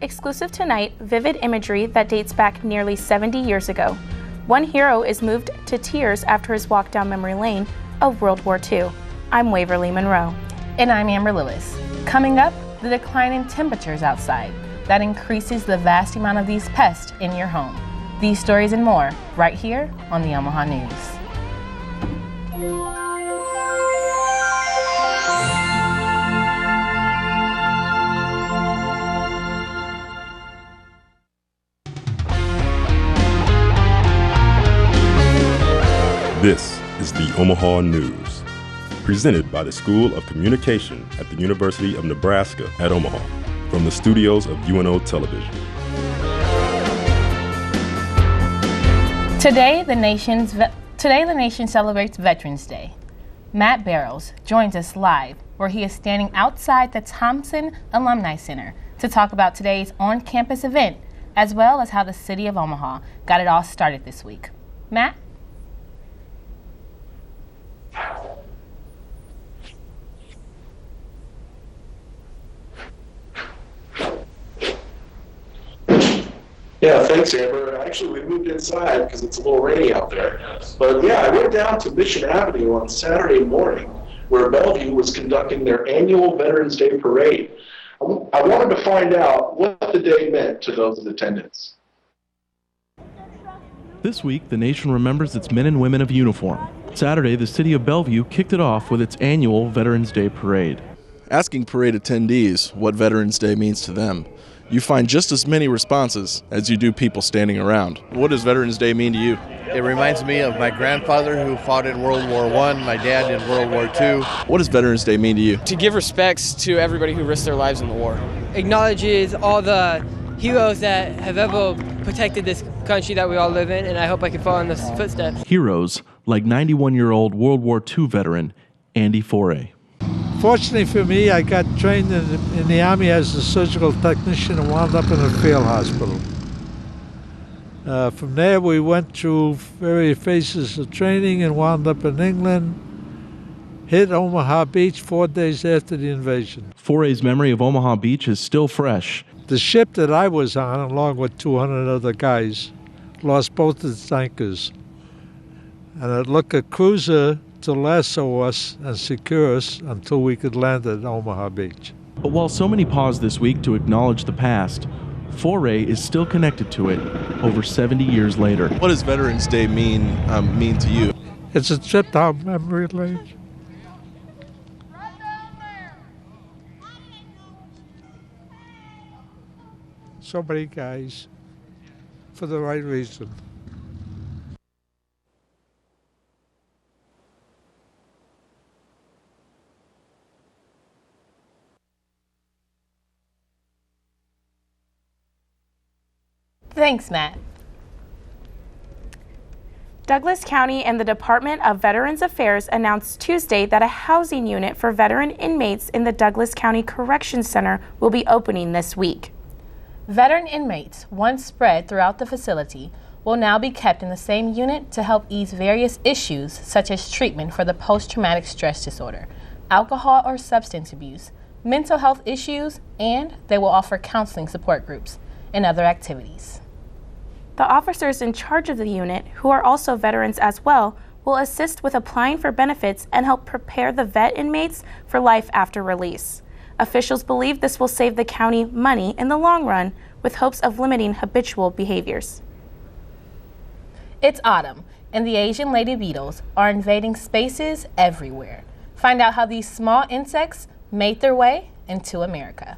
Exclusive tonight, vivid imagery that dates back nearly 70 years ago. One hero is moved to tears after his walk down memory lane of World War II. I'm Waverly Monroe. And I'm Amber Lewis. Coming up, the decline in temperatures outside that increases the vast amount of these pests in your home. These stories and more right here on the Omaha News. This is the Omaha News, presented by the School of Communication at the University of Nebraska at Omaha, from the studios of UNO Television. Today, the nation celebrates Veterans Day. Matt Barrows joins us live, where he is standing outside the Thompson Alumni Center to talk about today's on-campus event, as well as how the city of Omaha got it all started this week. Matt? Yeah, thanks, Amber. Actually, we moved inside because it's a little rainy out there. But yeah, I went down to Mission Avenue on Saturday morning, where Bellevue was conducting their annual Veterans Day parade. I wanted to find out what the day meant to those in attendance. This week, the nation remembers its men and women of uniform. Saturday, the city of Bellevue kicked it off with its annual Veterans Day parade. Asking parade attendees what Veterans Day means to them, you find just as many responses as you do people standing around. What does Veterans Day mean to you? It reminds me of my grandfather who fought in World War I, my dad in World War II. What does Veterans Day mean to you? To give respects to everybody who risked their lives in the war. Acknowledges all the heroes that have ever protected this country that we all live in, and I hope I can follow in those footsteps. Heroes like 91-year-old World War II veteran Andy Foray. Fortunately for me, I got trained in the Army as a surgical technician and wound up in a field hospital. From there, we went through various phases of training and wound up in England, hit Omaha Beach 4 days after the invasion. Foray's memory of Omaha Beach is still fresh. The ship that I was on, along with 200 other guys, lost both its anchors. And it took a cruiser to lasso us and secure us until we could land at Omaha Beach. But while so many paused this week to acknowledge the past, Foray is still connected to it over 70 years later. What does Veterans Day mean to you? It's a trip down memory lane. So many guys, for the right reason. Thanks, Matt. Douglas County and the Department of Veterans Affairs announced Tuesday that a housing unit for veteran inmates in the Douglas County Corrections Center will be opening this week. Veteran inmates, once spread throughout the facility, will now be kept in the same unit to help ease various issues such as treatment for the post-traumatic stress disorder, alcohol or substance abuse, mental health issues, and they will offer counseling support groups and other activities. The officers in charge of the unit, who are also veterans as well, will assist with applying for benefits and help prepare the vet inmates for life after release. Officials believe this will save the county money in the long run, with hopes of limiting habitual behaviors. It's autumn, and the Asian lady beetles are invading spaces everywhere. Find out how these small insects made their way into America.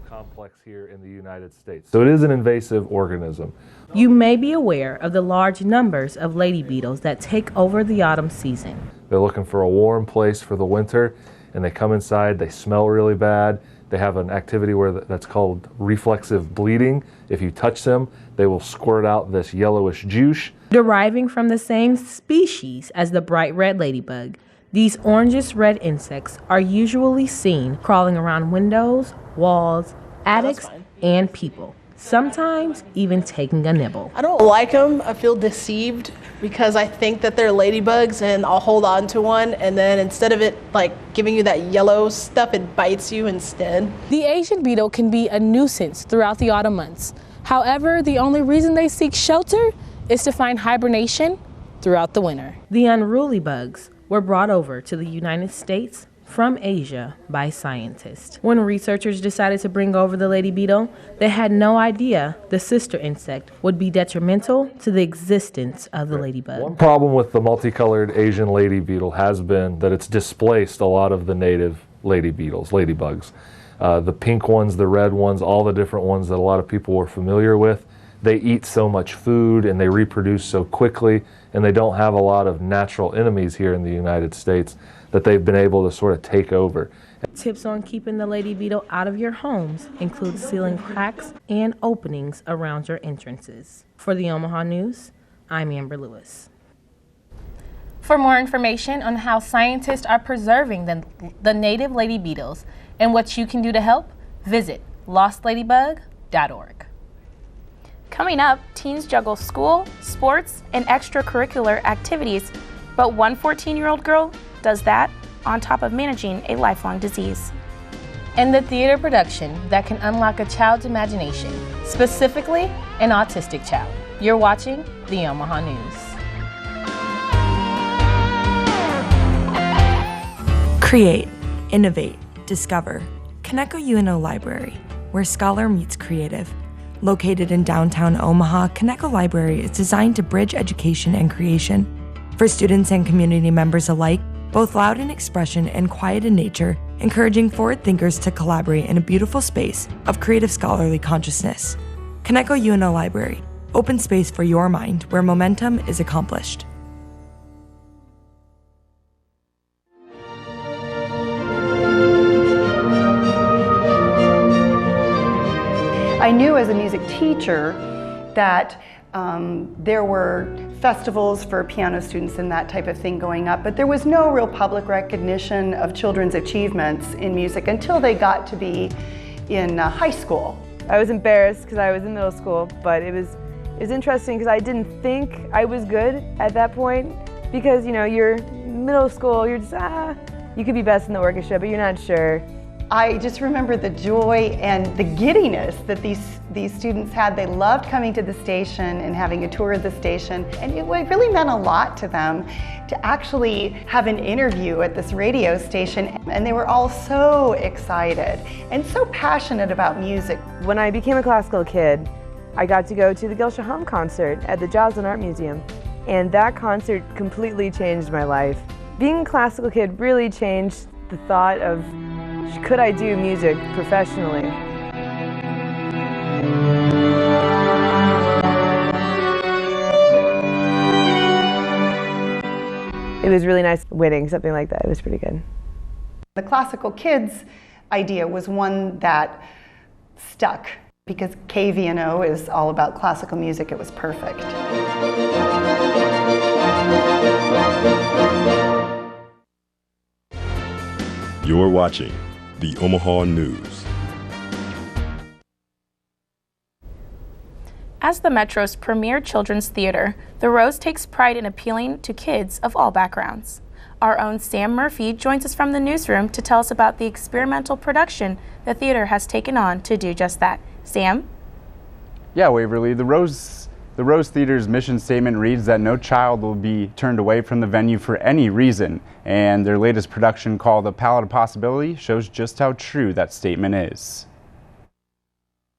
Complex here in the United States. So it is an invasive organism. You may be aware of the large numbers of lady beetles that take over the autumn season. They're looking for a warm place for the winter, and they come inside, they smell really bad. They have an activity that's called reflexive bleeding. If you touch them, they will squirt out this yellowish juice. Deriving from the same species as the bright red ladybug, these orangish red insects are usually seen crawling around windows, walls, attics, and people. sometimes even taking a nibble. I don't like them. I feel deceived because I think that they're ladybugs and I'll hold on to one and then instead of it like giving you that yellow stuff, it bites you instead. The Asian beetle can be a nuisance throughout the autumn months. However, the only reason they seek shelter is to find hibernation throughout the winter. The unruly bugs were brought over to the United States from Asia by scientists. When researchers decided to bring over the lady beetle, they had no idea the sister insect would be detrimental to the existence of the ladybug. One problem with the multicolored Asian lady beetle has been that it's displaced a lot of the native lady beetles, ladybugs. The pink ones, the red ones, all the different ones that a lot of people were familiar with. They eat so much food and they reproduce so quickly, and they don't have a lot of natural enemies here in the United States that they've been able to sort of take over. Tips on keeping the lady beetle out of your homes include sealing cracks and openings around your entrances. For the Omaha News, I'm Amber Lewis. For more information on how scientists are preserving the native lady beetles and what you can do to help, visit lostladybug.org. Coming up, teens juggle school, sports, and extracurricular activities, but one 14-year-old girl does that on top of managing a lifelong disease. And the theater production that can unlock a child's imagination, specifically an autistic child. You're watching the Omaha News. Create, innovate, discover. Coneco UNO Library, where scholar meets creative. Located in downtown Omaha, Coneco Library is designed to bridge education and creation. For students and community members alike, both loud in expression and quiet in nature, encouraging forward thinkers to collaborate in a beautiful space of creative scholarly consciousness. Coneco UNO Library, open space for your mind where momentum is accomplished. I knew as a music teacher that there were festivals for piano students and that type of thing going up, but there was no real public recognition of children's achievements in music until they got to be in high school. I was embarrassed because I was in middle school, but it was interesting because I didn't think I was good at that point because, you know, you're middle school, you're just, you could be best in the orchestra, but you're not sure. I just remember the joy and the giddiness that these students had. They loved coming to the station and having a tour of the station, and it really meant a lot to them to actually have an interview at this radio station, and they were all so excited and so passionate about music. When I became a classical kid, I got to go to the Gil Shaham concert at the Joslin Art Museum, and that concert completely changed my life. Being a classical kid really changed the thought of, could I do music professionally? It was really nice winning something like that. It was pretty good. The classical kids idea was one that stuck because KVNO is all about classical music. It was perfect. You're watching the Omaha News. As the Metro's premier children's theater, the Rose takes pride in appealing to kids of all backgrounds. Our own Sam Murphy joins us from the newsroom to tell us about the experimental production the theater has taken on to do just that. Sam? Yeah, Waverly, the Rose Theater's mission statement reads that no child will be turned away from the venue for any reason, and their latest production called A Palette of Possibility shows just how true that statement is.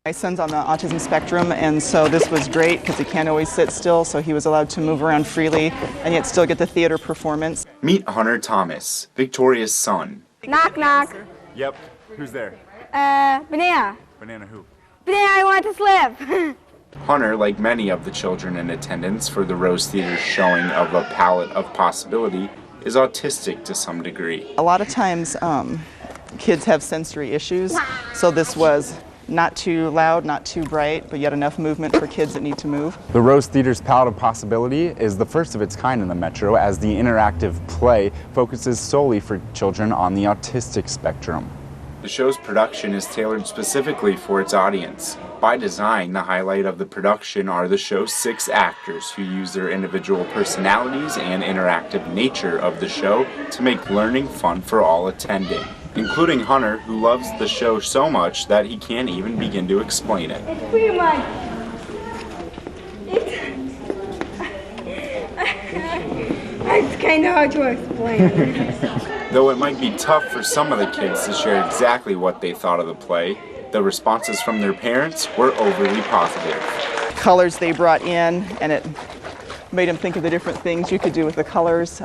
My son's on the autism spectrum, and so this was great because he can't always sit still, so he was allowed to move around freely and yet still get the theater performance. Meet Hunter Thomas, Victoria's son. Knock, knock. Yep, who's there? Banana. Banana who? Banana, I want to slip. Hunter, like many of the children in attendance for the Rose Theater's showing of A Palette of Possibility, is autistic to some degree. A lot of times kids have sensory issues, so this was not too loud, not too bright, but yet enough movement for kids that need to move. The Rose Theater's Palette of Possibility is the first of its kind in the Metro, as the interactive play focuses solely for children on the autistic spectrum. The show's production is tailored specifically for its audience. By design, the highlight of the production are the show's 6 actors who use their individual personalities and interactive nature of the show to make learning fun for all attending, including Hunter, who loves the show so much that he can't even begin to explain it. It's pretty much. It's kind of hard to explain. Though it might be tough for some of the kids to share exactly what they thought of the play, the responses from their parents were overly positive. Colors they brought in, and it made them think of the different things you could do with the colors.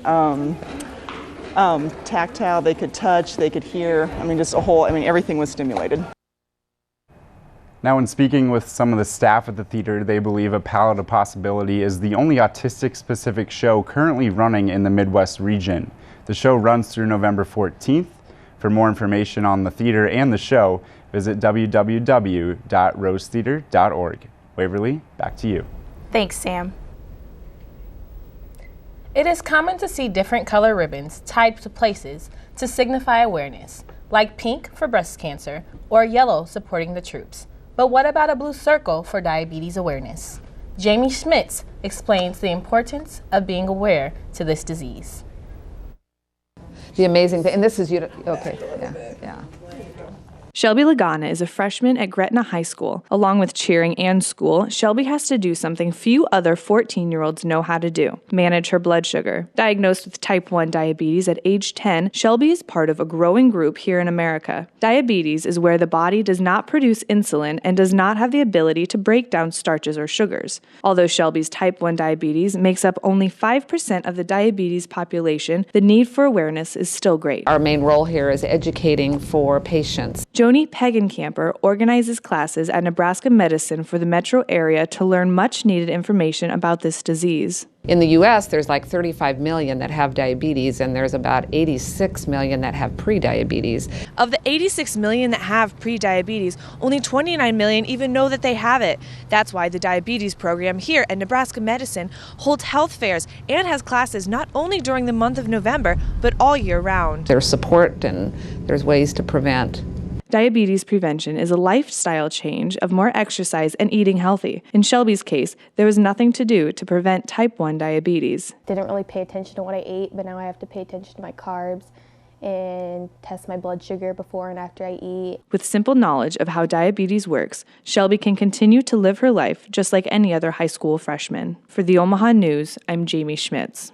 Tactile, they could touch, they could hear. Just everything was stimulated. Now, when speaking with some of the staff at the theater, they believe A Palette of Possibility is the only autistic-specific show currently running in the Midwest region. The show runs through November 14th. For more information on the theater and the show, visit www.rosetheater.org. Waverly, back to you. Thanks, Sam. It is common to see different color ribbons tied to places to signify awareness, like pink for breast cancer or yellow supporting the troops. But what about a blue circle for diabetes awareness? Jamie Schmitz explains the importance of being aware to this disease. The amazing thing, and this is okay, yeah. Shelby Lagana is a freshman at Gretna High School. Along with cheering and school, Shelby has to do something few other 14-year-olds know how to do: manage her blood sugar. Diagnosed with type 1 diabetes at age 10, Shelby is part of a growing group here in America. Diabetes is where the body does not produce insulin and does not have the ability to break down starches or sugars. Although Shelby's type 1 diabetes makes up only 5% of the diabetes population, the need for awareness is still great. Our main role here is educating for patients. Joni Pegenkamper organizes classes at Nebraska Medicine for the metro area to learn much-needed information about this disease. In the U.S., there's like 35 million that have diabetes, and there's about 86 million that have prediabetes. Of the 86 million that have prediabetes, only 29 million even know that they have it. That's why the diabetes program here at Nebraska Medicine holds health fairs and has classes not only during the month of November, but all year round. There's support and there's ways to prevent. Diabetes prevention is a lifestyle change of more exercise and eating healthy. In Shelby's case, there was nothing to do to prevent type 1 diabetes. Didn't really pay attention to what I ate, but now I have to pay attention to my carbs and test my blood sugar before and after I eat. With simple knowledge of how diabetes works, Shelby can continue to live her life just like any other high school freshman. For the Omaha News, I'm Jamie Schmitz.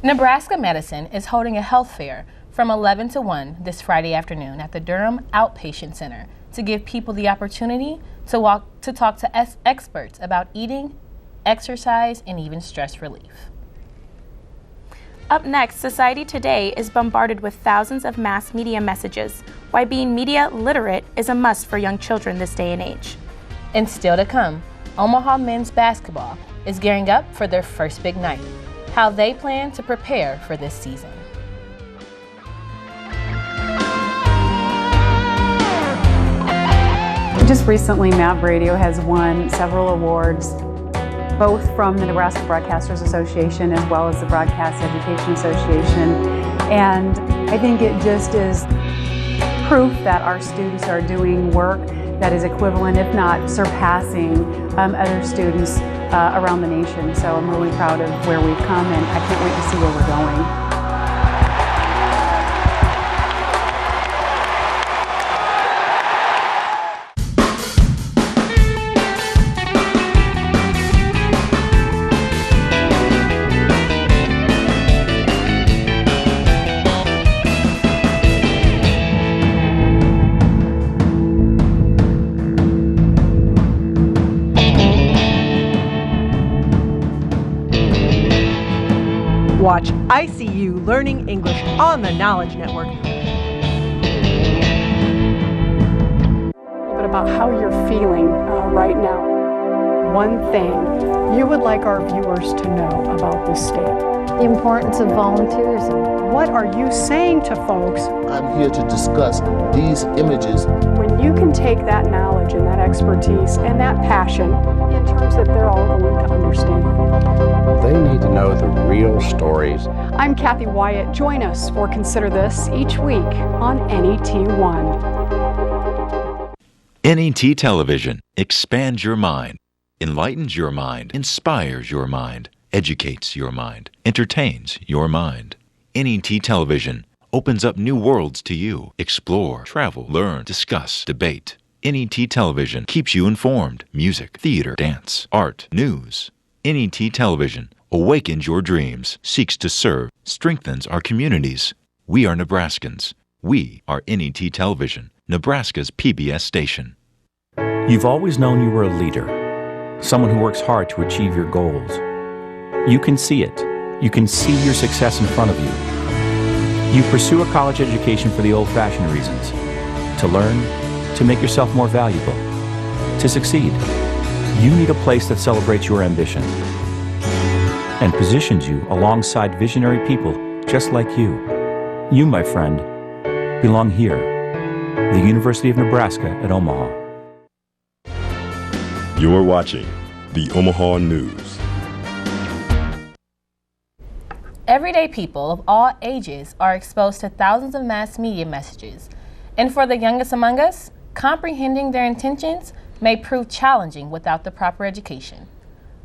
Nebraska Medicine is holding a health fair from 11 to 1 this Friday afternoon at the Durham Outpatient Center to give people the opportunity to talk to experts about eating, exercise, and even stress relief. Up next, society today is bombarded with thousands of mass media messages, why being media literate is a must for young children this day and age. And still to come, Omaha men's basketball is gearing up for their first big night, how they plan to prepare for this season. Just recently, MAV Radio has won several awards, both from the Nebraska Broadcasters Association as well as the Broadcast Education Association. And I think it just is proof that our students are doing work that is equivalent, if not surpassing, other students around the nation. So I'm really proud of where we've come, and I can't wait to see where we're going. Watch ICU Learning English on the Knowledge Network. A little bit about how you're feeling right now. One thing you would like our viewers to know about this state. The importance of volunteerism. What are you saying to folks? I'm here to discuss these images. When you can take that knowledge and that expertise and that passion in terms that they're all going to understand. They need to know the real stories I'm Kathy Wyatt. Join us for Consider This each week on NET1. NET Television expands your mind, enlightens your mind, inspires your mind, educates your mind, entertains your mind. NET Television opens up new worlds to you. Explore, travel, learn, discuss, debate. NET Television keeps you informed. Music, theater, dance, art, news. NET Television awakens your dreams, seeks to serve, strengthens our communities. We are Nebraskans. We are NET Television, Nebraska's PBS station. You've always known you were a leader, someone who works hard to achieve your goals. You can see it. You can see your success in front of you. You pursue a college education for the old-fashioned reasons, to learn, to make yourself more valuable, to succeed. You need a place that celebrates your ambition and positions you alongside visionary people just like you. You, my friend, belong here, the University of Nebraska at Omaha. You're watching the Omaha News. Everyday people of all ages are exposed to thousands of mass media messages, and for the youngest among us, comprehending their intentions may prove challenging without the proper education.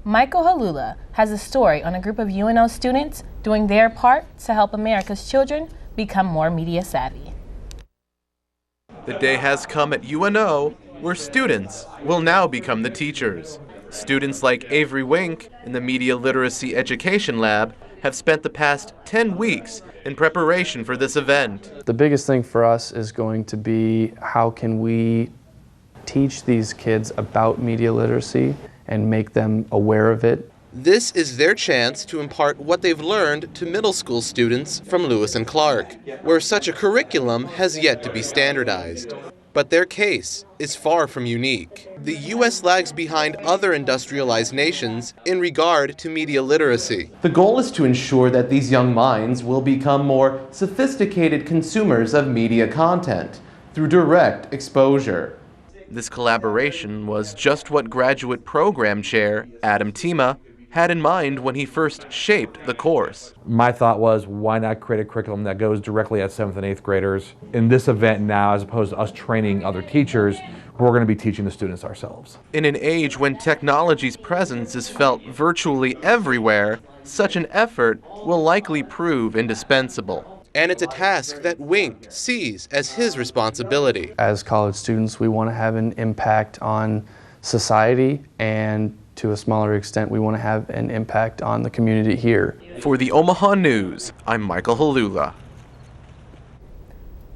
Michael Halula has a story on a group of UNO students doing their part to help America's children become more media savvy. The day has come at UNO where students will now become the teachers. Students like Avery Wink in the Media Literacy Education Lab have spent the past 10 weeks in preparation for this event. The biggest thing for us is going to be how can we teach these kids about media literacy and make them aware of it. This is their chance to impart what they've learned to middle school students from Lewis and Clark, where such a curriculum has yet to be standardized. But their case is far from unique. The U.S. lags behind other industrialized nations in regard to media literacy. The goal is to ensure that these young minds will become more sophisticated consumers of media content through direct exposure. This collaboration was just what graduate program chair Adam Tima had in mind when he first shaped the course. My thought was, why not create a curriculum that goes directly at 7th and 8th graders in this event now, as opposed to us training other teachers who are going to be teaching the students ourselves. In an age when technology's presence is felt virtually everywhere, such an effort will likely prove indispensable. And it's a task that Wink sees as his responsibility. As college students, we want to have an impact on society, and to a smaller extent, we want to have an impact on the community here. For the Omaha News, I'm Michael Halula.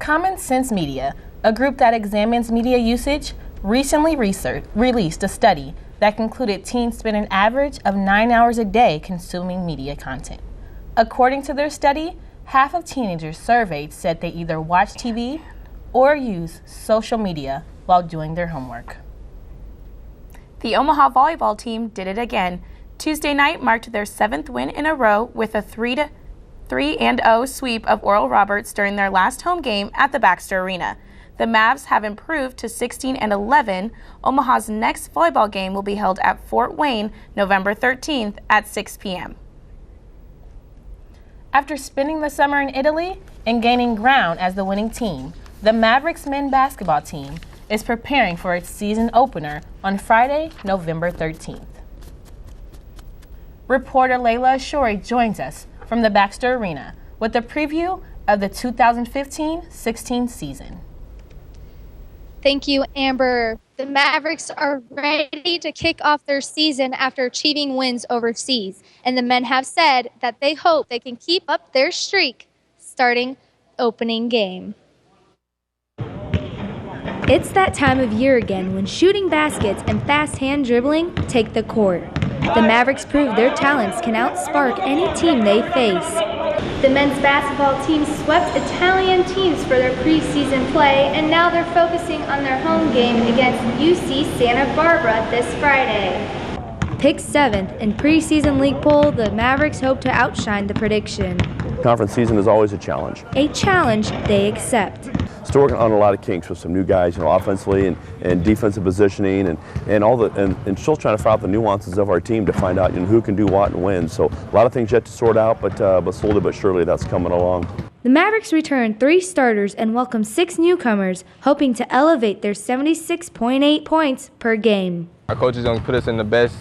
Common Sense Media, a group that examines media usage, recently released a study that concluded teens spend an average of 9 hours a day consuming media content. According to their study, half of teenagers surveyed said they either watch TV or use social media while doing their homework. The Omaha volleyball team did it again. Tuesday night marked their 7th win in a row with a 3-0 sweep of Oral Roberts during their last home game at the Baxter Arena. The Mavs have improved to 16-11. Omaha's next volleyball game will be held at Fort Wayne, November 13th at 6 p.m. After spending the summer in Italy and gaining ground as the winning team, the Mavericks men's basketball team is preparing for its season opener on Friday, November 13th. Reporter Layla Ashori joins us from the Baxter Arena with a preview of the 2015-16 season. Thank you, Amber. The Mavericks are ready to kick off their season after achieving wins overseas, and the men have said that they hope they can keep up their streak starting opening game. It's that time of year again when shooting baskets and fast hand dribbling take the court. The Mavericks prove their talents can outspark any team they face. The men's basketball team swept Italian teams for their preseason play, and now they're focusing on their home game against UC Santa Barbara this Friday. Picked 7th in preseason league poll, the Mavericks hope to outshine the prediction. Conference season is always a challenge. A challenge they accept. still working on a lot of kinks with some new guys, offensively and defensive positioning and still trying to figure out the nuances of our team to find out who can do what and when. So a lot of things yet to sort out, but slowly but surely that's coming along. The Mavericks returned 3 starters and welcomed 6 newcomers, hoping to elevate their 76.8 points per game. Our coaches going to put us in the best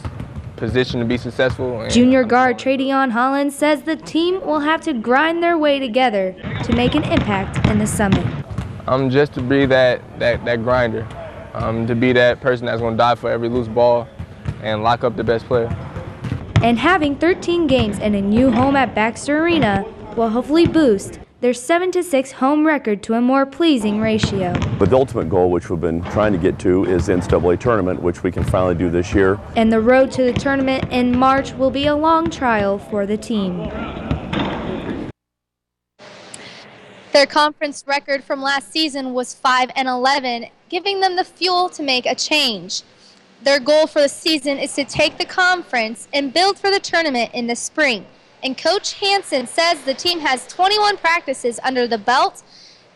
position to be successful. Junior guard Tradeon Holland says the team will have to grind their way together to make an impact in the summit. Just to be that grinder, to be that person that's going to die for every loose ball and lock up the best player. And having 13 games and a new home at Baxter Arena will hopefully boost their 7-6 home record to a more pleasing ratio. But the ultimate goal, which we've been trying to get to, is the NCAA tournament, which we can finally do this year. And the road to the tournament in March will be a long trial for the team. Their conference record from last season was 5-11, giving them the fuel to make a change. Their goal for the season is to take the conference and build for the tournament in the spring. And Coach Hansen says the team has 21 practices under the belt,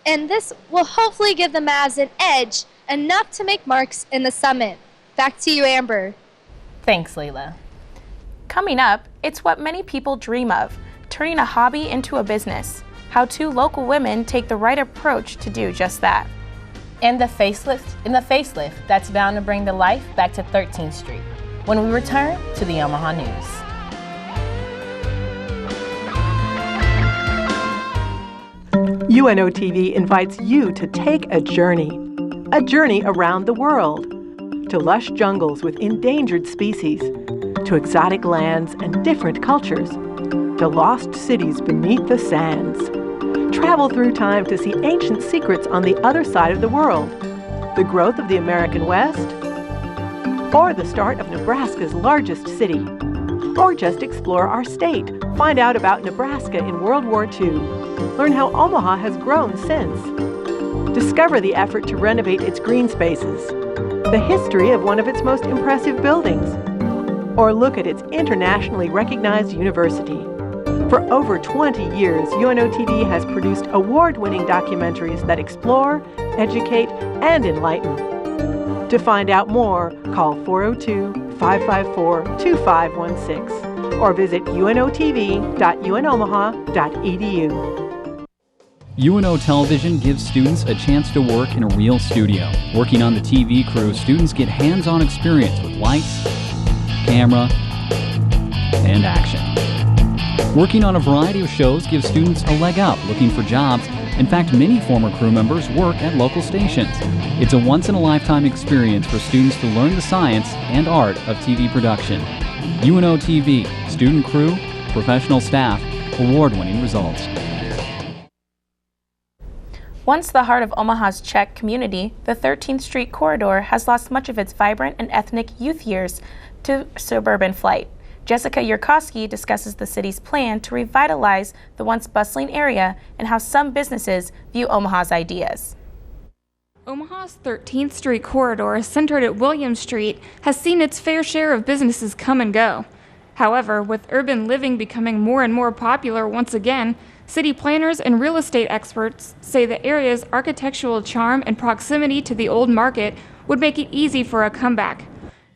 and this will hopefully give the Mavs an edge, enough to make marks in the summit. Back to you, Amber. Thanks, Layla. Coming up, it's what many people dream of, turning a hobby into a business. How 2 local women take the right approach to do just that. And the facelift that's bound to bring the life back to 13th Street when we return to the Omaha News. UNO TV invites you to take a journey around the world, to lush jungles with endangered species, to exotic lands and different cultures, to lost cities beneath the sands. Travel through time to see ancient secrets on the other side of the world, the growth of the American West, or the start of Nebraska's largest city, or just explore our state. Find out about Nebraska in World War II. Learn how Omaha has grown since. Discover the effort to renovate its green spaces, the history of one of its most impressive buildings, or look at its internationally recognized university. For over 20 years, UNO TV has produced award-winning documentaries that explore, educate, and enlighten. To find out more, call 402-554-2516 or visit unotv.unomaha.edu. UNO Television gives students a chance to work in a real studio. Working on the TV crew, students get hands-on experience with lights, camera, and action. Working on a variety of shows gives students a leg up looking for jobs. In fact, many former crew members work at local stations. It's a once-in-a-lifetime experience for students to learn the science and art of TV production. UNO TV, student crew, professional staff, award-winning results. Once the heart of Omaha's Czech community, the 13th Street corridor has lost much of its vibrant and ethnic youth years to suburban flight. Jessica Yurkowski discusses the city's plan to revitalize the once bustling area and how some businesses view Omaha's ideas. Omaha's 13th Street corridor, centered at William Street, has seen its fair share of businesses come and go. However, with urban living becoming more and more popular once again, city planners and real estate experts say the area's architectural charm and proximity to the old market would make it easy for a comeback.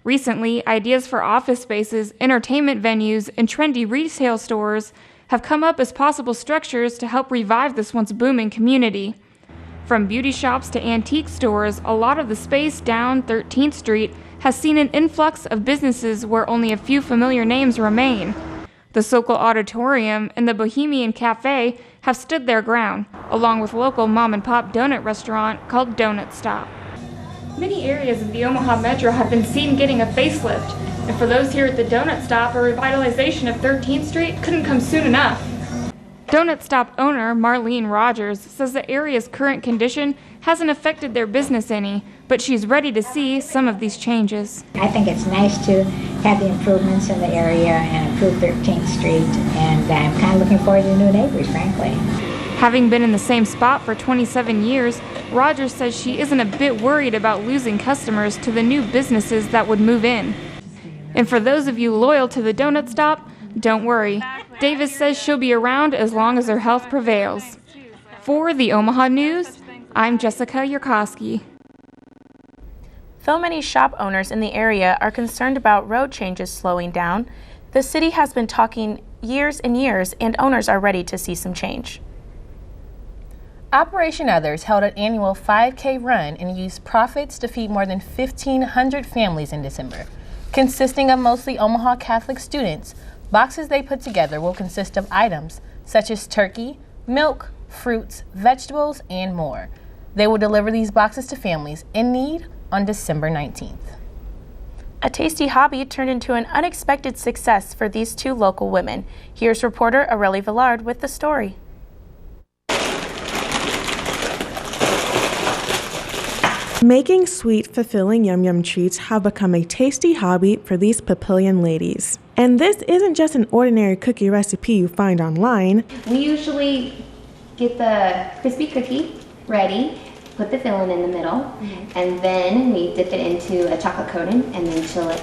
Recently, ideas for office spaces, entertainment venues, and trendy retail stores have come up as possible structures to help revive this once booming community. From beauty shops to antique stores, a lot of the space down 13th Street has seen an influx of businesses where only a few familiar names remain. The Sokol Auditorium and the Bohemian Cafe have stood their ground, along with local mom-and-pop donut restaurant called Donut Stop. Many areas of the Omaha Metro have been seen getting a facelift, and for those here at the Donut Stop, a revitalization of 13th Street couldn't come soon enough. Donut Stop owner Marlene Rogers says the area's current condition hasn't affected their business any, but she's ready to see some of these changes. I think it's nice to have the improvements in the area and improve 13th Street, and I'm kind of looking forward to new neighbors, frankly. Having been in the same spot for 27 years, Rogers says she isn't a bit worried about losing customers to the new businesses that would move in. And for those of you loyal to the Donut Stop, don't worry. Davis says she'll be around as long as her health prevails. For the Omaha News, I'm Jessica Yurkowski. Though many shop owners in the area are concerned about road changes slowing down, the city has been talking years and years, and owners are ready to see some change. Operation Others held an annual 5K run and used profits to feed more than 1,500 families in December. Consisting of mostly Omaha Catholic students, boxes they put together will consist of items such as turkey, milk, fruits, vegetables, and more. They will deliver these boxes to families in need on December 19th. A tasty hobby turned into an unexpected success for these two local women. Here's reporter Aurelie Villard with the story. Making sweet, fulfilling Yum Yum treats have become a tasty hobby for these Papillion ladies. And this isn't just an ordinary cookie recipe you find online. We usually get the crispy cookie ready, put the filling in the middle, and then we dip it into a chocolate coating and then chill it.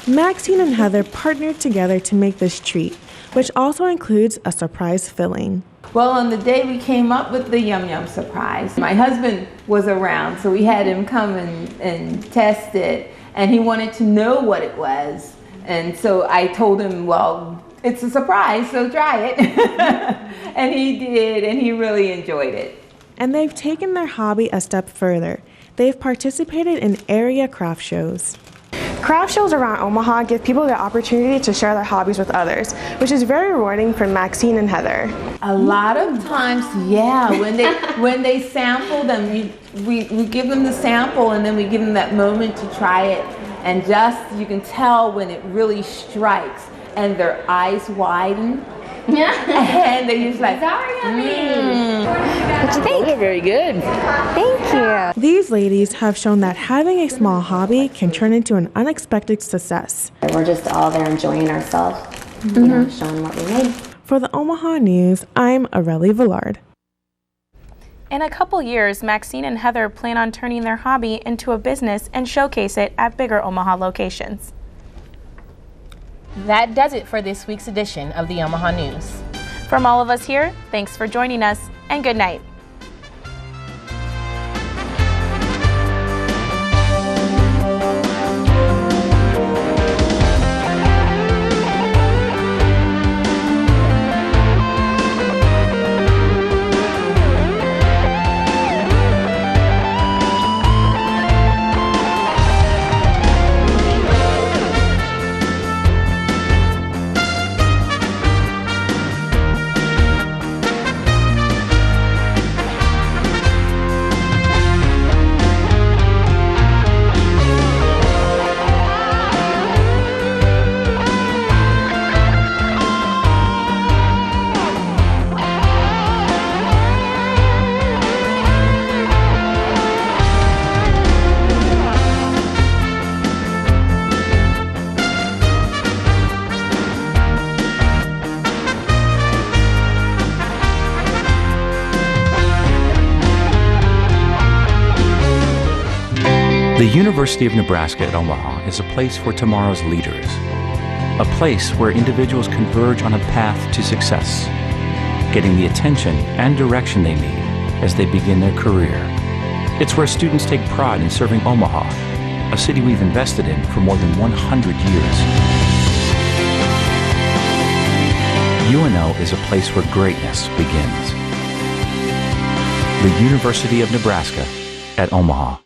Maxine and Heather partnered together to make this treat, which also includes a surprise filling. Well, on the day we came up with the Yum Yum surprise, my husband was around, so we had him come and test it, and he wanted to know what it was. And so I told him, well, it's a surprise, so try it. And he did, and he really enjoyed it. And they've taken their hobby a step further. They've participated in area craft shows. Craft shows around Omaha give people the opportunity to share their hobbies with others, which is very rewarding for Maxine and Heather. A lot of times, yeah, when they sample them, we give them the sample and then we give them that moment to try it, and just you can tell when it really strikes and their eyes widen. And they just like, What you think? They're very good. Thank you. These ladies have shown that having a small hobby can turn into an unexpected success. We're just all there enjoying ourselves, you know, showing what we made. For the Omaha News, I'm Aurelie Villard. In a couple years, Maxine and Heather plan on turning their hobby into a business and showcase it at bigger Omaha locations. That does it for this week's edition of the Omaha News. From all of us here, thanks for joining us, and good night. The University of Nebraska at Omaha is a place for tomorrow's leaders, a place where individuals converge on a path to success, getting the attention and direction they need as they begin their career. It's where students take pride in serving Omaha, a city we've invested in for more than 100 years. UNO is a place where greatness begins. The University of Nebraska at Omaha.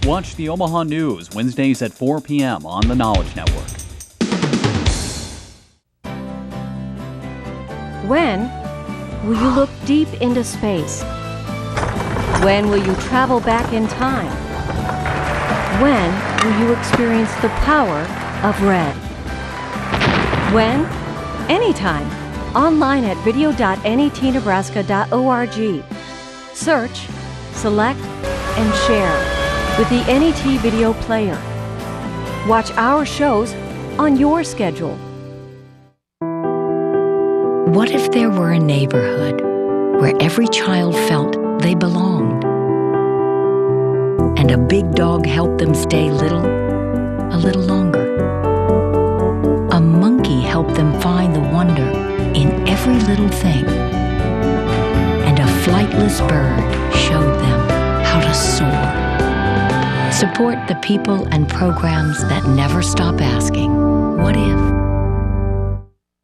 Watch the Omaha News Wednesdays at 4 p.m. on the Knowledge Network. When will you look deep into space? When will you travel back in time? When will you experience the power of red? When? Anytime. Online at video.netnebraska.org. Search, select, and share with the NET Video Player. Watch our shows on your schedule. What if there were a neighborhood where every child felt they belonged, and a big dog helped them stay little a little longer? A monkey helped them find the wonder in every little thing, and a flightless bird showed them how to soar. Support the people and programs that never stop asking, what if?